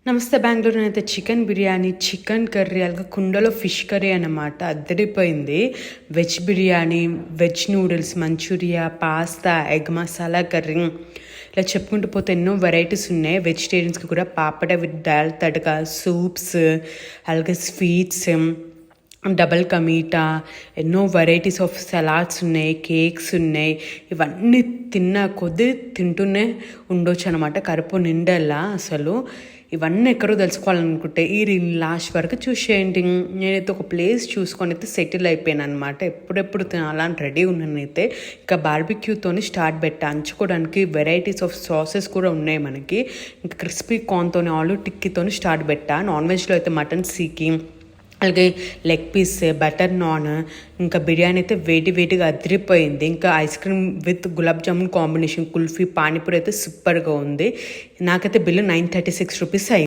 నమస్తే బెంగళూరు అయితే chicken biryani, chicken curry, అలాగే కుండలో ఫిష్ కర్రీ అన్నమాట. అద్దరిపోయింది. Veg biryani, veg noodles, Manchuria, pasta, egg masala curry, ఇలా చెప్పుకుంటూ పోతే ఎన్నో వెరైటీస్ ఉన్నాయి. వెజిటేరియన్స్కి కూడా పాపడ విత్ దాల్ తడక, సూప్స్, అలాగే స్వీట్స్, డబల్ కమీటా, ఎన్నో వెరైటీస్ ఆఫ్ సలాడ్స్ ఉన్నాయి, కేక్స్ ఉన్నాయి. ఇవన్నీ తిన్న కొద్దీ తింటూనే ఉండొచ్చు అనమాట, కడుపు నిండల్లా. అసలు ఇవన్నీ ఎక్కడో తెలుసుకోవాలనుకుంటే ఈ రీల్ లాస్ట్ వరకు చూసేయండి. నేనైతే ఒక ప్లేస్ చూసుకొని అయితే సెటిల్ అయిపోయాను అనమాట. ఎప్పుడెప్పుడు తినాలని రెడీ ఉన్నానైతే. ఇంకా బార్బిక్యూతోని స్టార్ట్ పెట్టా. అంచుకోవడానికి వెరైటీస్ ఆఫ్ సాసెస్ కూడా ఉన్నాయి మనకి. ఇంకా క్రిస్పీ కార్న్తోని, ఆలూ టిక్కీతోని స్టార్ట్ పెట్టా. నాన్ వెజ్లో అయితే మటన్ సీకి, అలాగే లెగ్ పీస్, బటర్ నాన్, ఇంకా బిర్యానీ అయితే వేడిగా అదిరిపోయింది. ఇంకా ice cream with gulab jamun combination, kulfi, panipuri అయితే సూపర్గా ఉంది. నాకైతే బిల్లు 936 రూపీస్ అయింది.